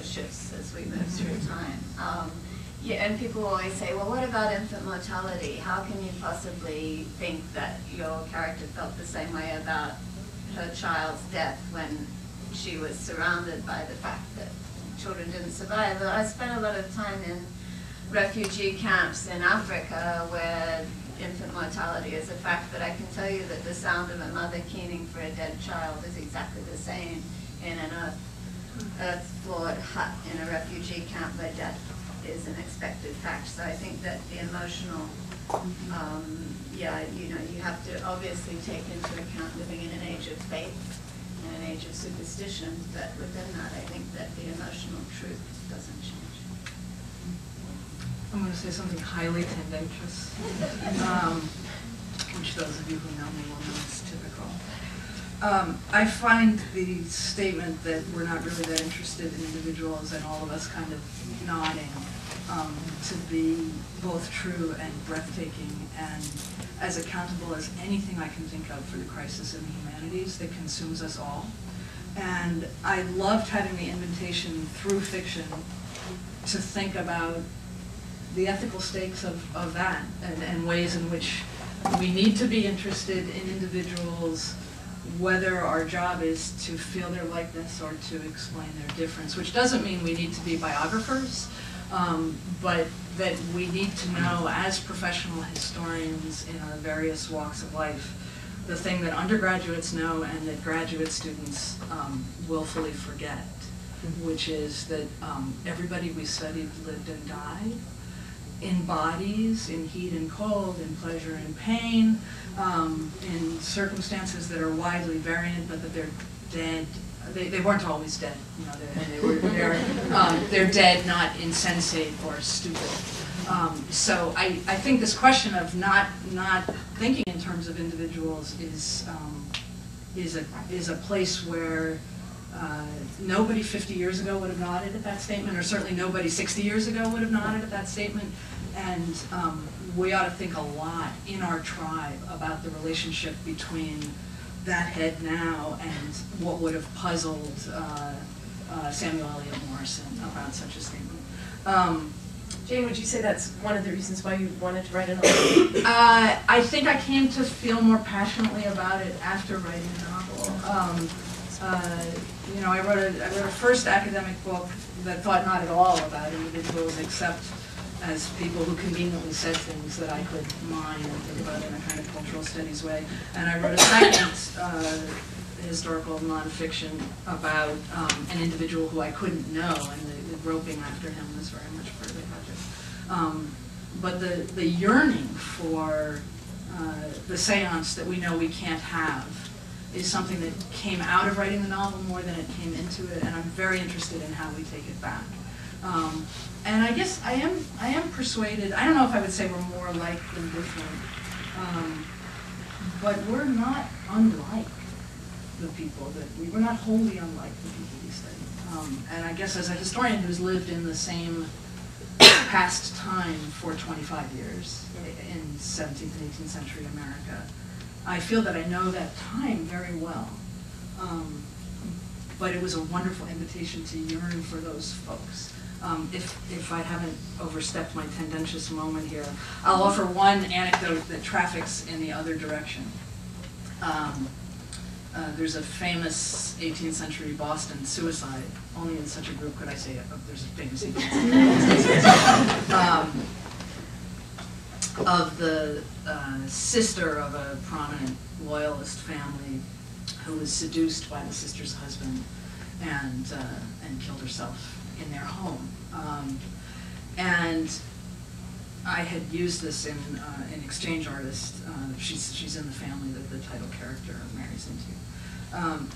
shifts as we move through time. Yeah, and people always say, well, what about infant mortality? How can you possibly think that your character felt the same way about her child's death when she was surrounded by the fact that children didn't survive? I spent a lot of time in refugee camps in Africa where infant mortality is a fact, but I can tell you that the sound of a mother keening for a dead child is exactly the same in an earth-floored hut in a refugee camp where death is an expected fact. So I think that the emotional, yeah, you know, you have to obviously take into account living in an age of faith and an age of superstition, but within that I think that the emotional truth doesn't change. I'm going to say something highly tendentious, which those of you who know me will know is typical. I find the statement that we're not really that interested in individuals and all of us kind of nodding to be both true and breathtaking and as accountable as anything I can think of for the crisis in the humanities that consumes us all. And I loved having the invitation through fiction to think about the ethical stakes of that and ways in which we need to be interested in individuals, whether our job is to feel their likeness or to explain their difference, which doesn't mean we need to be biographers, but that we need to know as professional historians in our various walks of life the thing that undergraduates know and that graduate students willfully forget, which is that everybody we studied lived and died in bodies, in heat and cold, in pleasure and pain, in circumstances that are widely variant, but that they're dead. They weren't always dead, you know. They're dead, not insensate or stupid. So I think this question of not thinking in terms of individuals is a place where nobody 50 years ago would have nodded at that statement, or certainly nobody 60 years ago would have nodded at that statement. And we ought to think a lot in our tribe about the relationship between that head now and what would have puzzled Samuel Eliot Morison about such a statement. Jane, would you say that's one of the reasons why you wanted to write a novel? I think I came to feel more passionately about it after writing a novel. You know, I wrote a first academic book that thought not at all about individuals except as people who conveniently said things that I could mine and think about in a kind of cultural studies way. And I wrote a second historical nonfiction about an individual who I couldn't know, and the groping after him was very much part of the project. But the yearning for the seance that we know we can't have is something that came out of writing the novel more than it came into it, and I'm very interested in how we take it back. And I guess I am persuaded, I don't know if I would say we're more alike than different, but we're not unlike the people that we're not wholly unlike the people we study. And I guess as a historian who's lived in the same past time for 25 years in 17th and 18th century America, I feel that I know that time very well. But it was a wonderful invitation to yearn for those folks. If I haven't overstepped my tendentious moment here, I'll offer one anecdote that traffics in the other direction. There's a famous 18th century Boston suicide. Only in such a group could I say there's a famous 18th century of the sister of a prominent loyalist family who was seduced by the sister's husband and killed herself in their home. And I had used this in Exchange Artist. She's in the family that the title character marries into.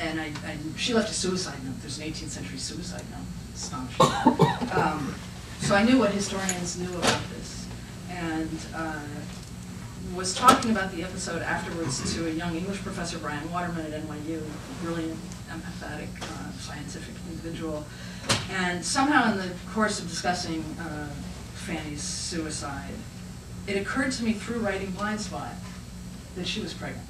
And she left a suicide note. There's an 18th century suicide note. Astonishing. So I knew what historians knew about this, and was talking about the episode afterwards to a young English professor, Brian Waterman at NYU, brilliant, empathetic, scientific individual. And somehow in the course of discussing Fanny's suicide, it occurred to me through writing Blind Spot that she was pregnant.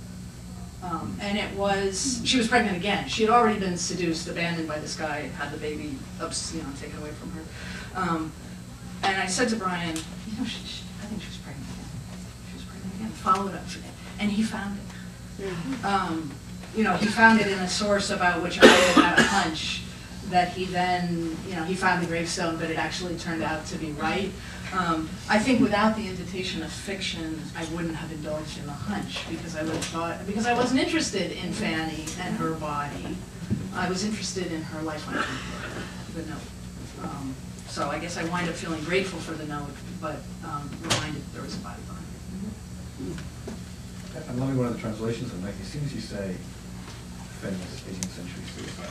And it was, she was pregnant again. She had already been seduced, abandoned by this guy, had the baby, taken away from her. And I said to Brian, I think she was pregnant again. She was pregnant again. Follow it up. And he found it. He found it in a source about which I had a hunch that he then, he found the gravestone, but it actually turned out to be right. I think without the invitation of fiction, I wouldn't have indulged in the hunch, because I would have thought, because I wasn't interested in Fanny and her body. I was interested in her life on the note. So I guess I wind up feeling grateful for the note, but reminded that there was a body behind it. I'm loving one of the translations of As soon as you say famous 18th century suicide,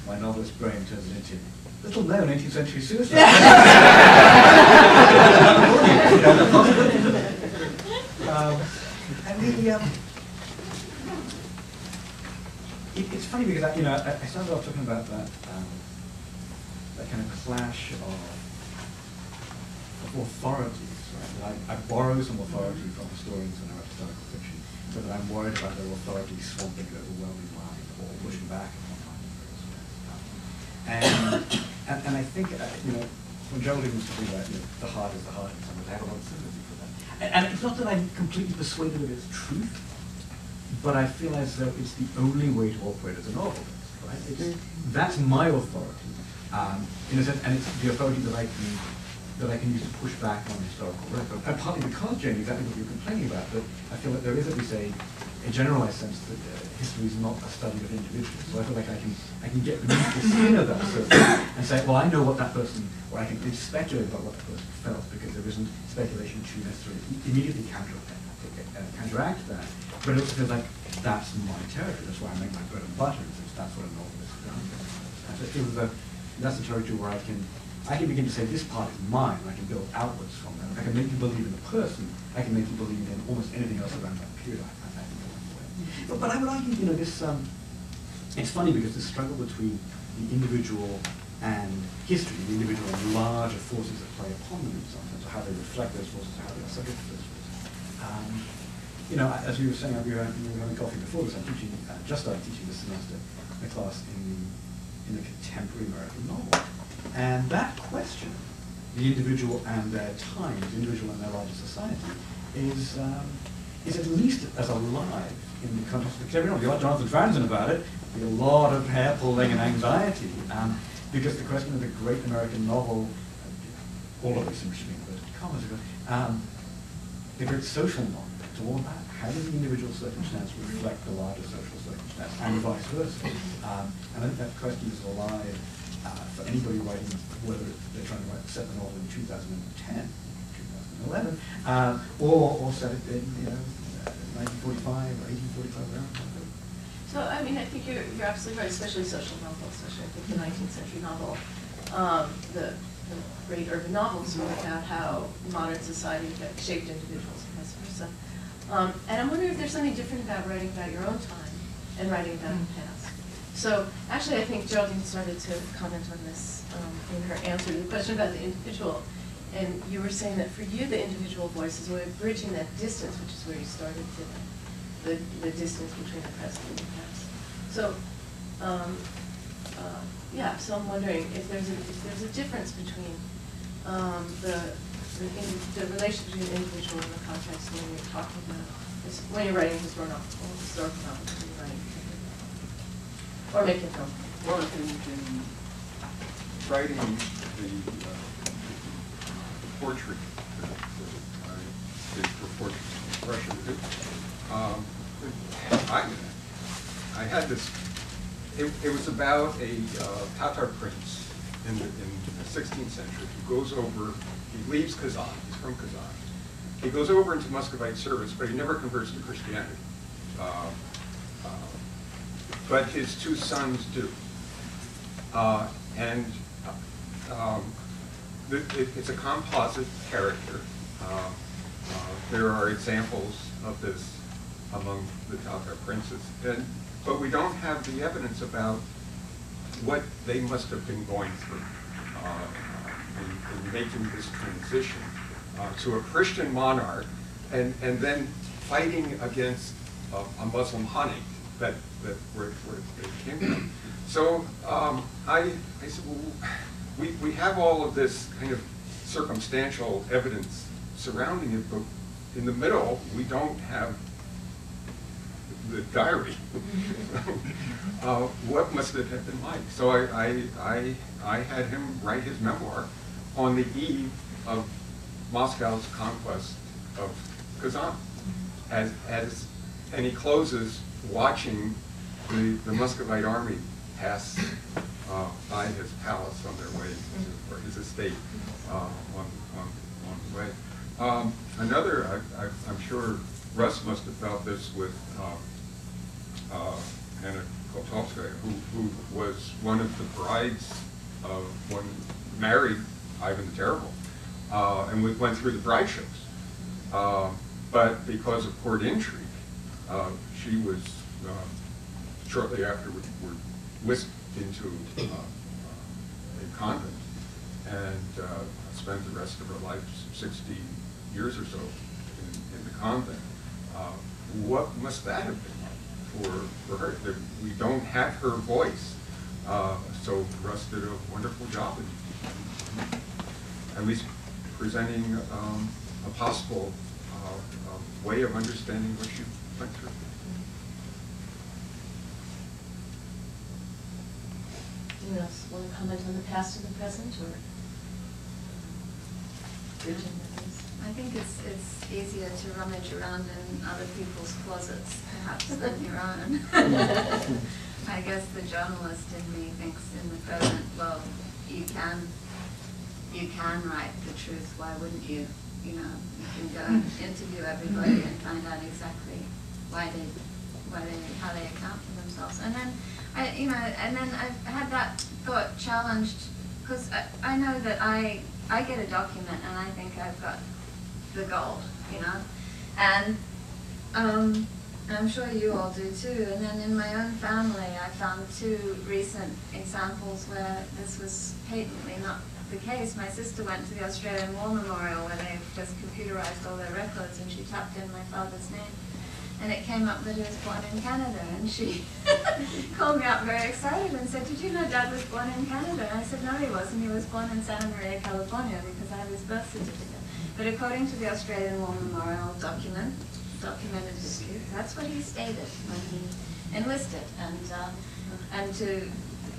my novelist brain turns it into little known 18th century suicide. It's funny because I started off talking about that kind of clash of authorities, right? I borrow some authority from historians when I write historical fiction, but that I'm worried about their authority swamping and overwhelming mine or pushing back upon mine. And I think, when Geraldine was talking about, the heart is the heart, and I have a lot of sympathy for that. And it's not that I'm completely persuaded of its truth, but I feel as though it's the only way to operate as a novelist, right? That's my authority, in a sense, and it's the authority that I can use to push back on historical record. And partly because, Jane, exactly what you're complaining about, that I feel that there is at least a generalized sense that history is not a study of individuals. So I feel like I can get beneath the skin of that person and say, well, I know what that person, or I can speculate about what that person felt, because there isn't speculation to necessarily immediately counteract that. But it also feels like that's my territory. That's why I make my bread and butter. That's what a novelist does. And so it feels that that's the territory where I can begin to say this part is mine, and I can build outwards from that. I can make you believe in the person. I can make you believe in almost anything else around that period. I think along the way. But I would argue, this. It's funny because the struggle between the individual and history, the individual and larger forces that play upon them in some sense, or how they reflect those forces, how they are subject to those forces. As you were saying, we were having coffee before this. I'm teaching, just started teaching this semester, a class in the contemporary American novel. And that question, the individual and their time, the individual and their larger society, is at least as alive in the context of the contemporary novel. You got Jonathan Franzen about it, with a lot of hair pulling and anxiety, because the question of the great American novel, all of this interesting, but commas ago, the great social novel, it's all about how does the individual circumstance reflect the larger social circumstance, and vice versa. And I think that question is alive for anybody writing, whether they're trying to set the novel in 2010, 2011, or set it in 1945 or 1845, around. So, I think you're absolutely right, especially social novels, especially I think the 19th century novel. The great urban novels were about how modern society shaped individuals and vice versa. And I'm wondering if there's something different about writing about your own time and writing about the past. So actually, I think Geraldine started to comment on this in her answer to the question about the individual. And you were saying that for you, the individual voice is a way of bridging that distance, which is where you started today, the distance between the present and the past. So, so I'm wondering if there's a difference between the relationship between the individual and the context when you're talking about this, when you're writing historical novels, when you're writing or making film. Well, in writing the portrait that I did for Portraits of Russia, I had this. It was about a Tatar prince in the 16th century who goes over. He leaves Kazan. He's from Kazan. He goes over into Muscovite service, but he never converts to Christianity. But his two sons do. It's a composite character. There are examples of this among the Tatar princes, but we don't have the evidence about what they must have been going through in making this transition to a Christian monarch, and then fighting against a Muslim honey that where it came from. So I said, well, we have all of this kind of circumstantial evidence surrounding it, but in the middle we don't have the diary. What must it have been like? So I had him write his memoir on the eve of Moscow's conquest of Kazan, and he closes watching the Muscovite army pass by his palace on their way to, or his estate on the way. Another, I'm sure Russ must have felt this with Anna Koltovskaya, who was one of the brides of one married Ivan the Terrible, and we went through the bride shows. But because of court intrigue, she was shortly afterward were whisked into a convent and spent the rest of her life, 60 years or so, in the convent. What must that have been like for her? We don't have her voice. So Russ did a wonderful job in at least presenting a possible way of understanding what she went through. Anyone else want to comment on the past and the present, or? I think it's easier to rummage around in other people's closets, perhaps, than your own. I guess the journalist in me thinks in the present, well, you can write the truth. Why wouldn't you? You know, you can go and interview everybody and find out exactly how they account for themselves. And then I've had that thought challenged, because I know that I get a document and I think I've got the gold, you know, and I'm sure you all do too. And then in my own family, I found 2 recent examples where this was patently not the case. My sister went to the Australian War Memorial where they've just computerized all their records, and she tapped in my father's name, and it came up that he was born in Canada, and she called me up very excited and said, "Did you know Dad was born in Canada?" And I said, "No, he wasn't. He was born in Santa Maria, California," because I have his birth certificate. But according to the Australian War Memorial documented history, that's what he stated when he enlisted, and to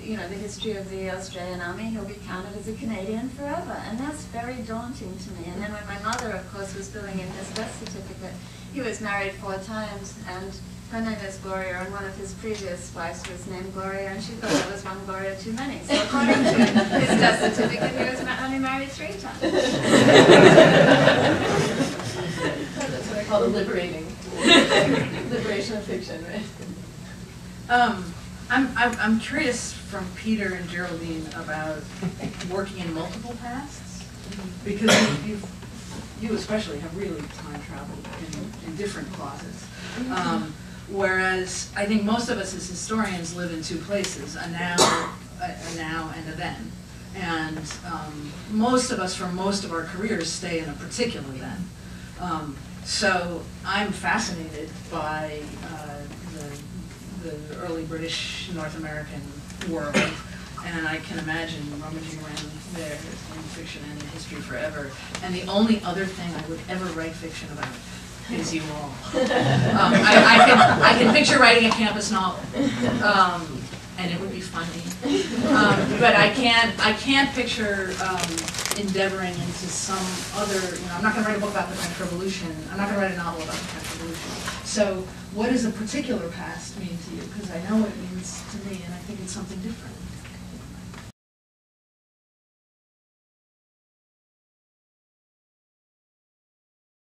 the history of the Australian Army, he'll be counted as a Canadian forever, and that's very daunting to me. And then when my mother, of course, was filling in his birth certificate, he was married 4 times, and her name is Gloria, and one of his previous wives was named Gloria, and she thought there was one Gloria too many. So according to his death certificate, he was only married 3 times. That's what I call the liberation of fiction, right? I'm curious from Peter and Geraldine about working in multiple pasts, because you especially have really time traveled in different closets. Whereas I think most of us as historians live in 2 places, a now and a then. And most of us, for most of our careers, stay in a particular then. So I'm fascinated by the early British North American world, and I can imagine rummaging around there in fiction and in history forever. And the only other thing I would ever write fiction about is you all. I can picture writing a campus novel, and it would be funny. But I can't picture endeavoring into some other. I'm not going to write a book about the French Revolution. I'm not going to write a novel about the French Revolution. So, what does a particular past mean to you? Because I know what it means to me, and I think it's something different.